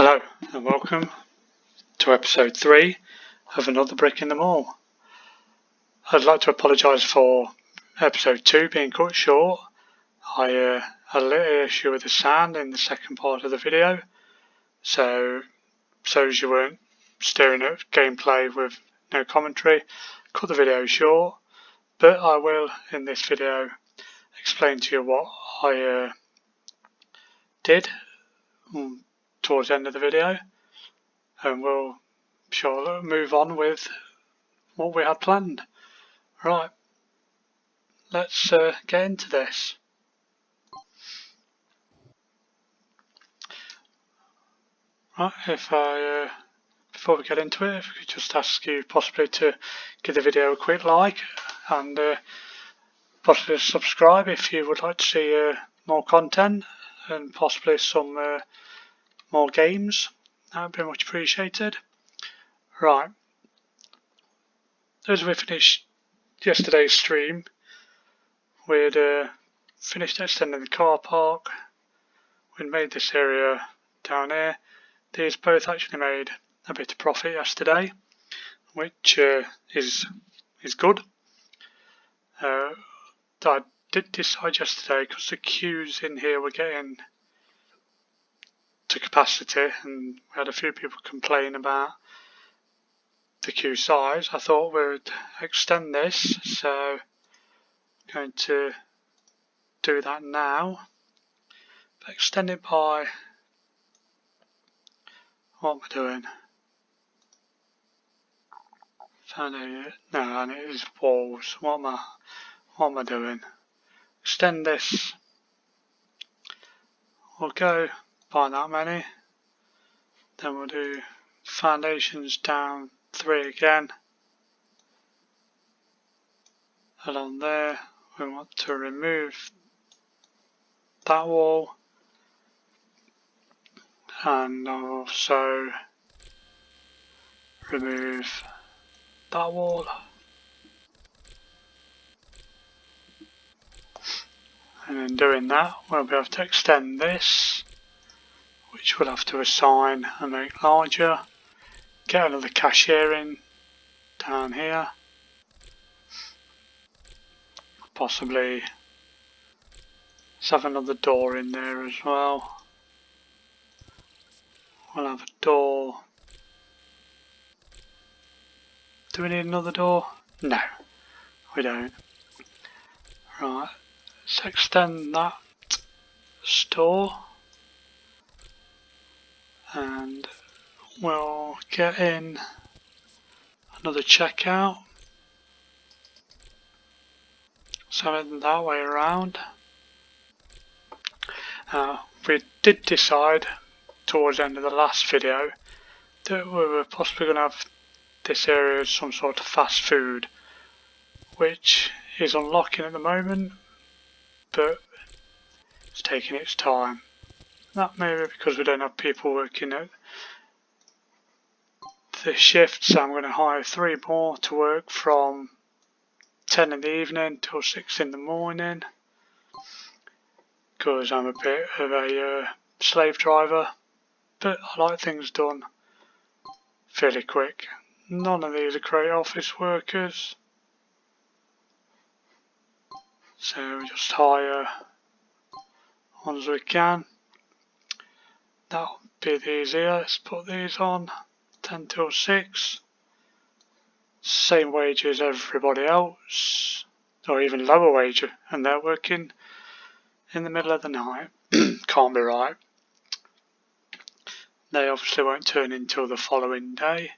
Hello and welcome to episode 3 of Another Brick in the Mall. I'd like to apologise for episode 2 being cut short. I had a little issue with the sound in the second part of the video, so as you weren't staring at gameplay with no commentary, cut the video short, but I will in this video explain to you what I did towards the end of the video, and we'll move on with what we had planned. Right, let's get into this. Right, before we get into it, if we could just ask you possibly to give the video a quick like and possibly subscribe if you would like to see more content and possibly some more games. That would be much appreciated. Right, as we finished yesterday's stream, we'd finished extending the car park. We'd made this area down here. These both actually made a bit of profit yesterday, which is good. I did decide yesterday, because the queues in here were getting to capacity and we had a few people complain about the queue size, I thought we would extend this, so I'm going to do that now. But extend it by, what am I doing? No, and it is walls. What am I doing? Extend this. We'll go by that many. Then we'll do foundations down 3 again. Along there, we want to remove that wall, and also remove that wall. And in doing that, we'll be able to extend this, which we'll have to assign and make larger. Get another cashier in down here. Possibly let's have another door in there as well. We'll have a door. Do we need another door? No, we don't. Right, let's extend that store and we'll get in another checkout. So that way around. We did decide towards the end of the last video that we were possibly going to have this area as some sort of fast food, which is unlocking at the moment, but it's taking its time. That may be because we don't have people working at the shift, so I'm going to hire 3 more to work from 10 in the evening till 6 in the morning, because I'm a bit of a slave driver, but I like things done fairly quick. None of these are great office workers, so we just hire ones we can. That'll be these here. Let's put these on 10 till 6. Same wage as everybody else, or even lower wage, and they're working in the middle of the night. Can't be right. They obviously won't turn in till the following day.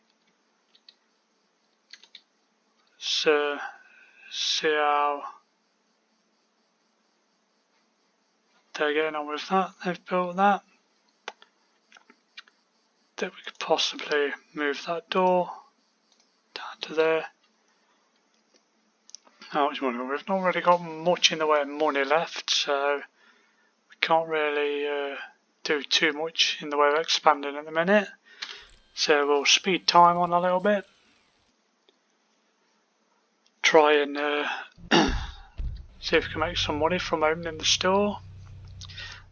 So see how they're getting on with that. They've built that. That we could possibly move that door down to there. How much money? We've not really got much in the way of money left, so we can't really do too much in the way of expanding at the minute. So we'll speed time on a little bit. Try and see if we can make some money from opening the store.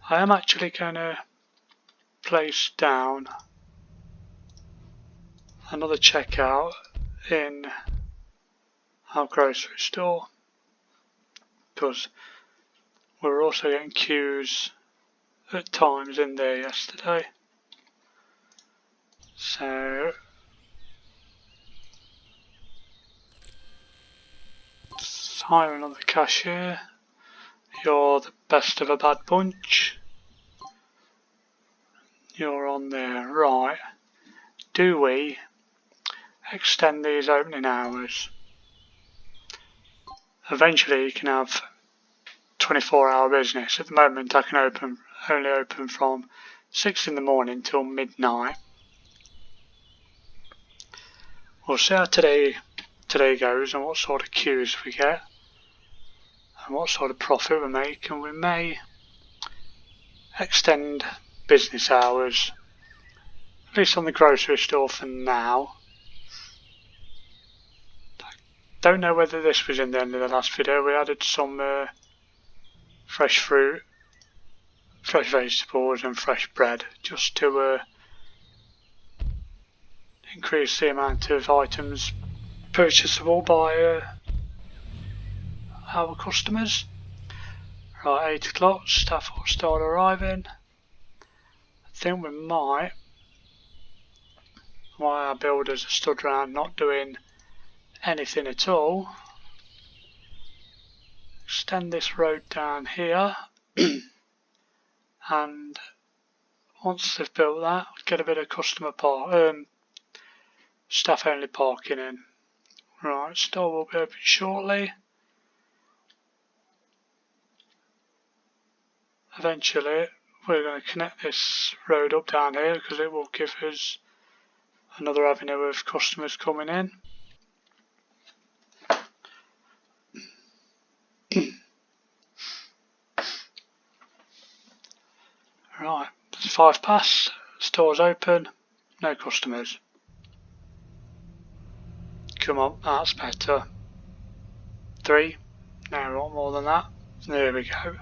I am actually going to place down another checkout in our grocery store, because we were also getting queues at times in there yesterday. So let's hire another cashier. You're the best of a bad bunch. You're on there, right? Do we extend these opening hours? Eventually you can have 24-hour business. At the moment I can only open from 6 in the morning till midnight. We'll see how today goes and what sort of queues we get and what sort of profit we make, and we may extend business hours, at least on the grocery store for now. Don't know whether this was in the end of the last video. We added some fresh fruit, fresh vegetables and fresh bread just to increase the amount of items purchasable by our customers. Right, 8 o'clock, staff will start arriving. I think we might, while our builders are stood around not doing anything at all, extend this road down here and once they've built that, get a bit of staff only parking in. Right, store will be open shortly. Eventually we're going to connect this road up down here because it will give us another avenue of customers coming in. Right, it's 5 past, store's open, no customers. Come on, that's better. 3, no, not more than that. There we go.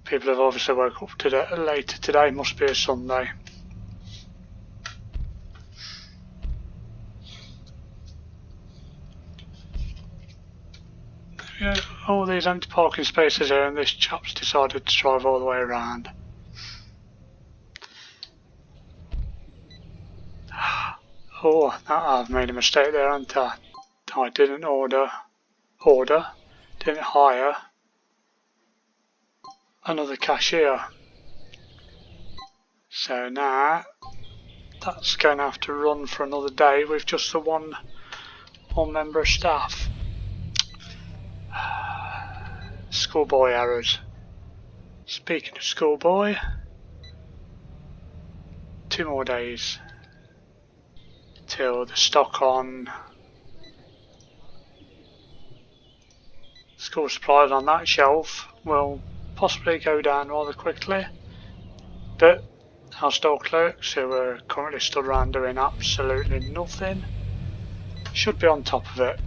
People have obviously woke up later today, must be a Sunday. Yeah, all these empty parking spaces here, and this chap's decided to drive all the way around. Oh, I've made a mistake there, haven't I? I didn't didn't hire another cashier. So now that's going to have to run for another day with just the one member of staff. Schoolboy errors. Speaking of schoolboy, 2 more days till the stock on school supplies on that shelf will possibly go down rather quickly, but our store clerks, who are currently stood around doing absolutely nothing, should be on top of it.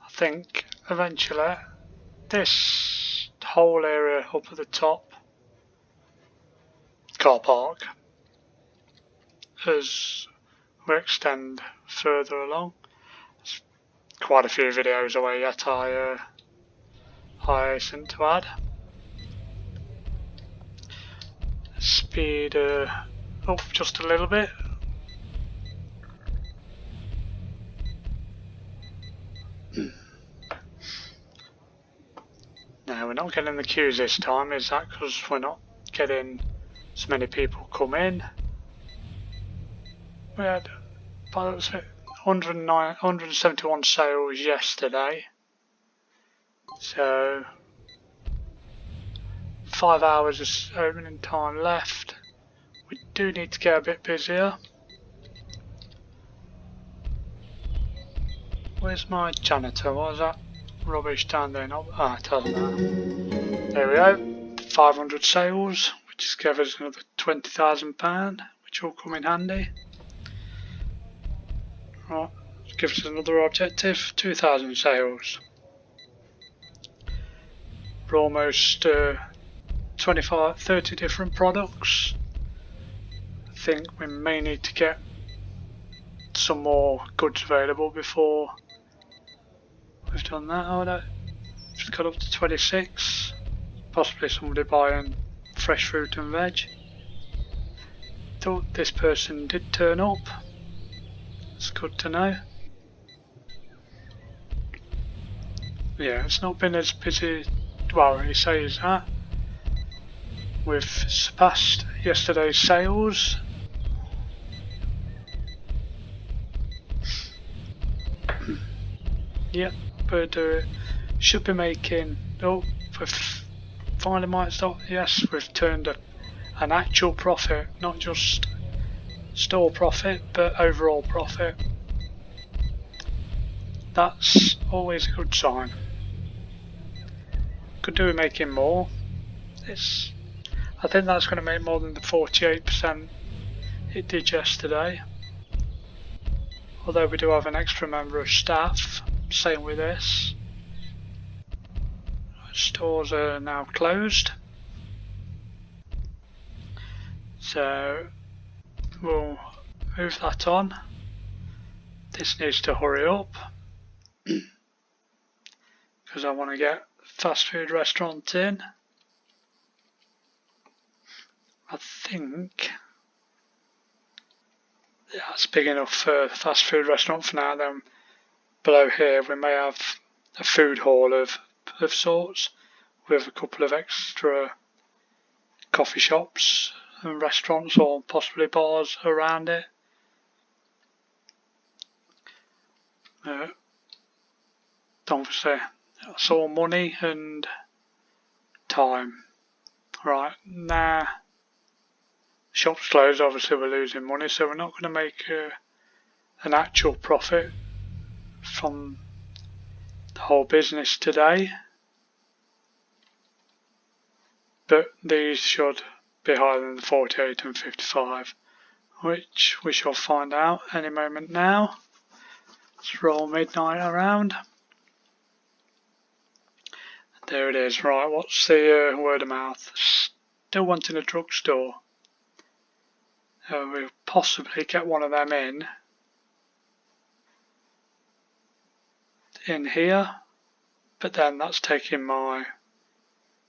I think eventually this whole area up at the top, car park, as we extend further along. It's quite a few videos away yet I hasten to add. Speed up just a little bit. No, we're not getting the queues this time. Is that because we're not getting so many people come in? We had 171 sales yesterday, so 5 hours of opening time left. We do need to get a bit busier. Where's my janitor? What is that rubbish down there? It doesn't matter. There we go. 500 sales, which just gives us another £20,000, which will come in handy. Right, gives us another objective, 2,000 sales. We're almost 25, 30 different products. I think we may need to get some more goods available before we've done that. Oh no, it's got up to 26. Possibly somebody buying fresh fruit and veg. Thought this person did turn up. It's good to know. Yeah, it's not been as busy. Well, he says that. We've surpassed yesterday's sales. Yep, but should be making. Oh, we've finally might start. Yes, we've turned an actual profit, not just store profit, but overall profit. That's always a good sign. Could do with making more. I think that's going to make more than the 48% it did yesterday. Although we do have an extra member of staff. Same with this. Stores are now closed. So we'll move that on. This needs to hurry up because I want to get fast food restaurant in. I think that's big enough for fast food restaurant for now. Then below here we may have a food hall of sorts with a couple of extra coffee shops and restaurants or possibly bars around it. Obviously that's all money and time. Right, now shop's closed, obviously we're losing money, so we're not going to make an actual profit from the whole business today. But these should be higher than the 48 and 55, which we shall find out any moment now. Let's roll midnight around. There it is. Right, what's the word of mouth? Still wanting a drugstore. We'll possibly get one of them in here, but then that's taking my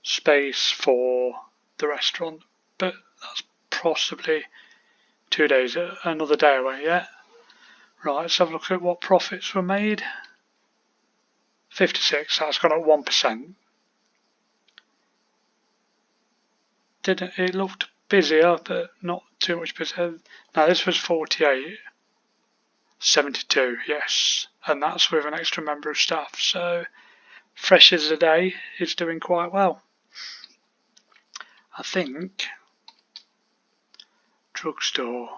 space for the restaurant, but that's possibly 2 days, another day away yet. Right, let's have a look at what profits were made. 56, that's gone up 1%. It looked busier, but not too much busier. Now this was 48, 72, yes, and that's with an extra member of staff, so fresh as a day is doing quite well. I think drugstore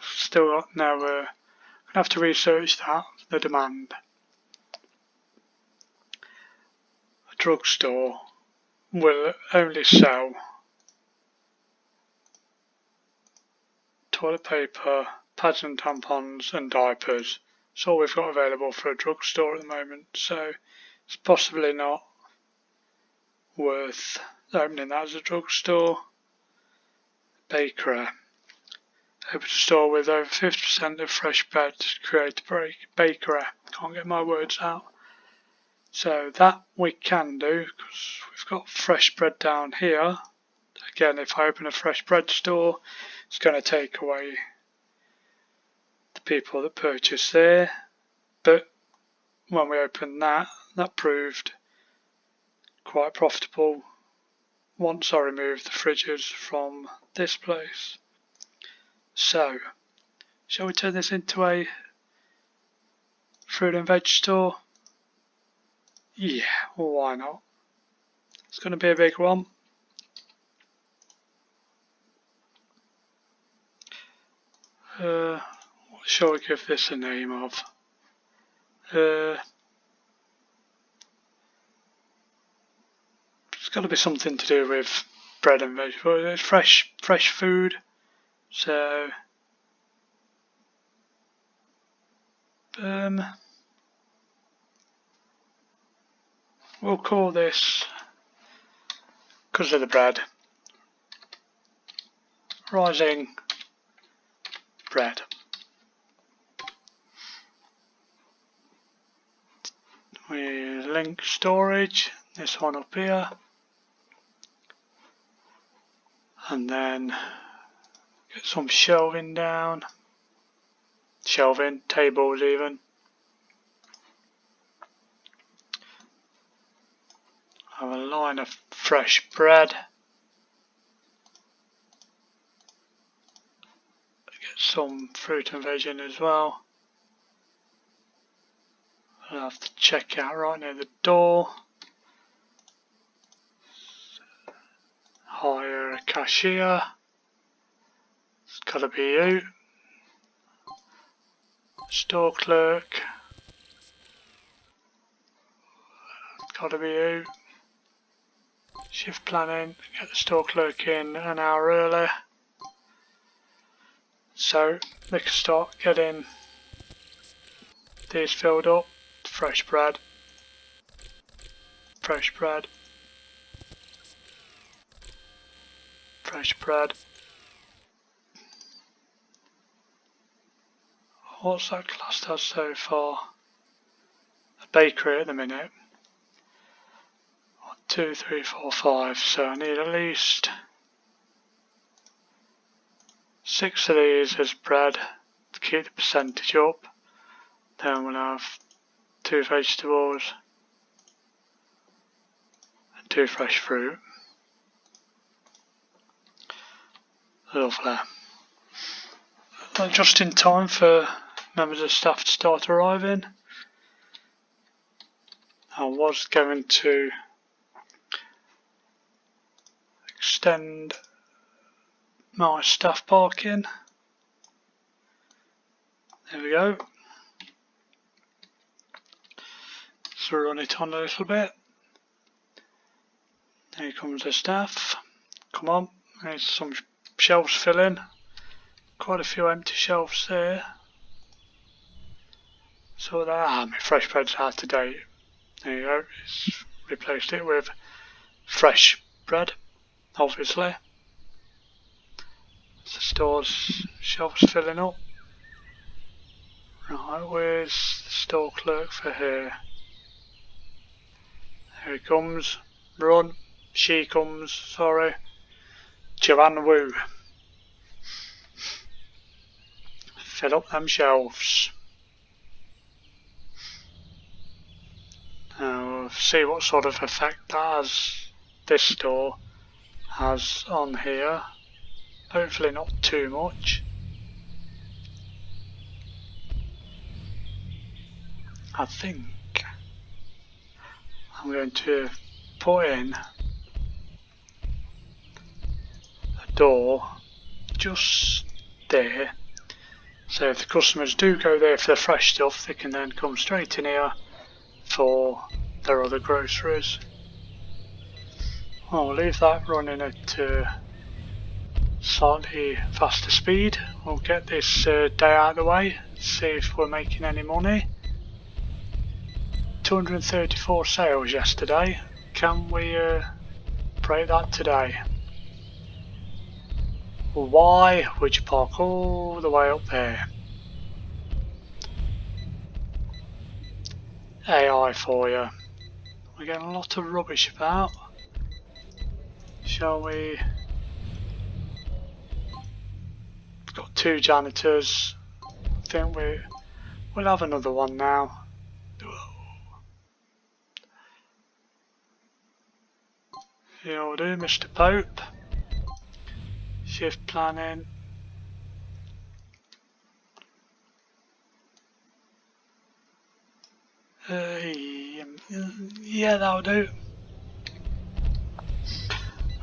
still got now. Gonna have to research that, the demand. A drugstore will only sell toilet paper, pads and tampons and diapers. It's all we've got available for a drugstore at the moment, so it's possibly not worth opening that as a drugstore. Bakery. Open a store with over 50% of fresh bread to create a bakery. Can't get my words out. So that we can do because we've got fresh bread down here. Again, if I open a fresh bread store, it's going to take away the people that purchase there. But when we opened that proved quite profitable once I removed the fridges from this place. So, shall we turn this into a fruit and veg store? Yeah, well, why not? It's going to be a big one. What shall we give this a name of? It's got to be something to do with bread and vegetables. It's fresh food. So, We'll call this, because of the bread, Rising Bread. We link storage, this one up here, and then get some shelving down, tables even. Have a line of fresh bread. Get some fruit and veg in as well. I'll have to check out right near the door. Hire a cashier. It's gotta be you. Store clerk. It's gotta be you. Shift planning. Get the store clerk in an hour early, so they can start getting these filled up. Fresh bread. Fresh bread. Fresh bread. What's that classed as so far? A bakery at the minute. 1, 2, 3, 4, 5. So I need at least 6 of these as bread to keep the percentage up. Then we'll have 2 vegetables and 2 fresh fruit. Lovely. Just in time for members of staff to start arriving. I was going to extend my staff parking. There we go. So run it on a little bit. Here comes the staff. Come on, there's some shelves filling. Quite a few empty shelves there. So that my fresh bread's out of date. There you go. It's replaced it with fresh bread, obviously. The store's shelves filling up. Right, where's the store clerk for here? Here he comes. Run. She comes, sorry. Joanne Wu. Fill up them shelves. Now we'll see what sort of effect this store has on here. Hopefully not too much. I think I'm going to put in a door just there, so if the customers do go there for the fresh stuff, they can then come straight in here for their other groceries. I'll leave that running at slightly faster speed. We'll get this day out of the way, see if we're making any money. 234 sales yesterday. Can we break that today? Why would you park all the way up there? AI for you. We're getting a lot of rubbish about. Shall we? We've got 2 janitors. I think we'll have another one now. You'll do, Mr. Pope. Shift planning. Yeah, that'll do.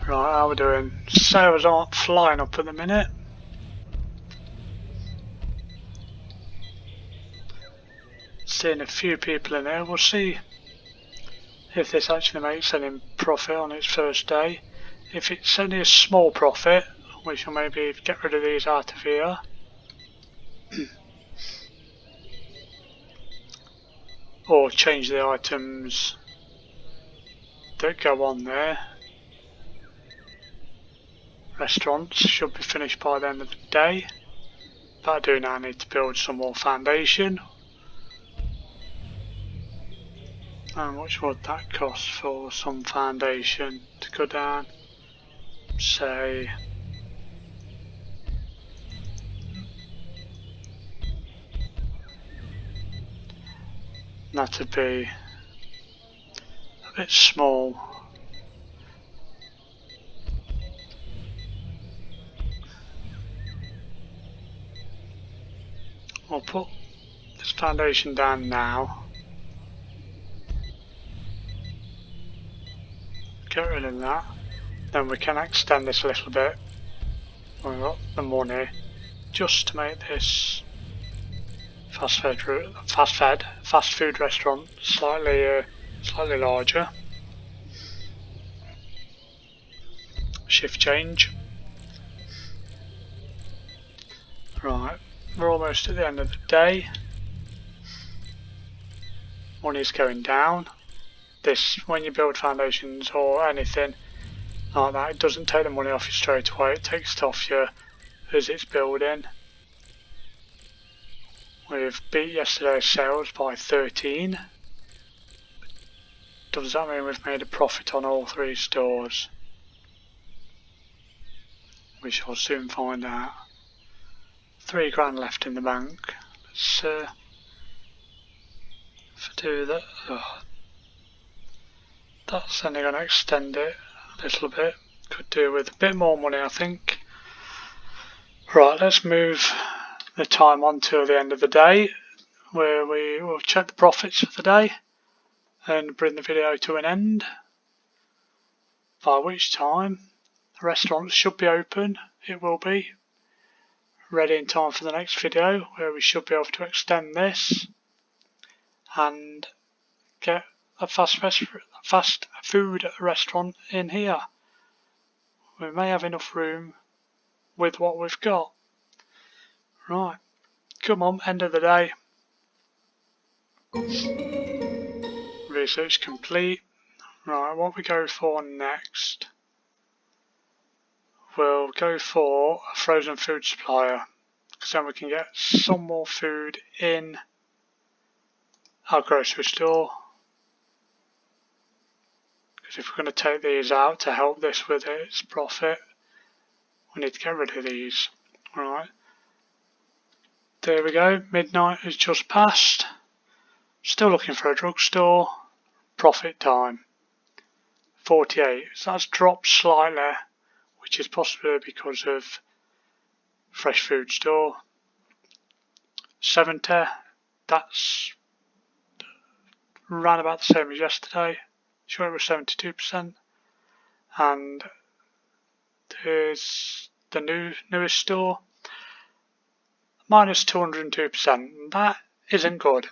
Right, how we doing? Sales aren't flying up at the minute. Seeing a few people in there. We'll see if this actually makes any profit on its first day. If it's only a small profit, we shall maybe get rid of these out of here. Or change the items that go on there. Restaurants should be finished by the end of the day, but I do now need to build some more foundation. How much would that cost for some foundation to go down? Say that'd be a bit small. I'll put this foundation down now. Get rid of that. Then we can extend this a little bit. We've got the money just to make this fast food restaurant slightly larger. Shift change. Right, we're almost at the end of the day. Money's going down. This, when you build foundations or anything like that, it doesn't take the money off you straight away, it takes it off you as it's building. We've beat yesterday's sales by 13. Does that mean we've made a profit on all 3 stores? We shall soon find out. £3 left in the bank. Let's do that. That's only going to extend it a little bit. Could do with a bit more money, I think. Right, let's move the time on to the end of the day, where we will check the profits for the day and bring the video to an end, by which time the restaurant should be open. It will be ready in time for the next video, where we should be able to extend this and get a fast food restaurant in here. We may have enough room with what we've got. Right, come on, end of the day. Research complete. Right, what we go for next? We'll go for a frozen food supplier, because then we can get some more food in our grocery store. Because if we're going to take these out to help this with its profit, we need to get rid of these. Right, there we go, midnight has just passed. Still looking for a drugstore. Profit time 48, so that's dropped slightly, which is possibly because of fresh food store. 70, that's around about the same as yesterday. Sure, it was 72%. And there's the newest store, minus 202%. That isn't good.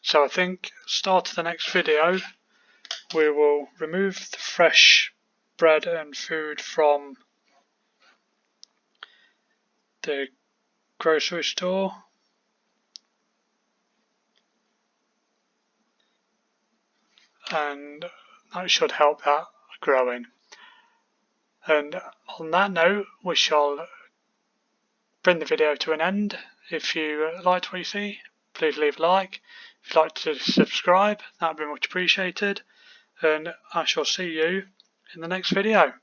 So I think start of the next video we will remove the fresh bread and food from the grocery store, and that should help that growing. And on that note, we shall bring the video to an end. If you liked what you see, please leave a like. If you'd like to subscribe, that would be much appreciated. And I shall see you in the next video.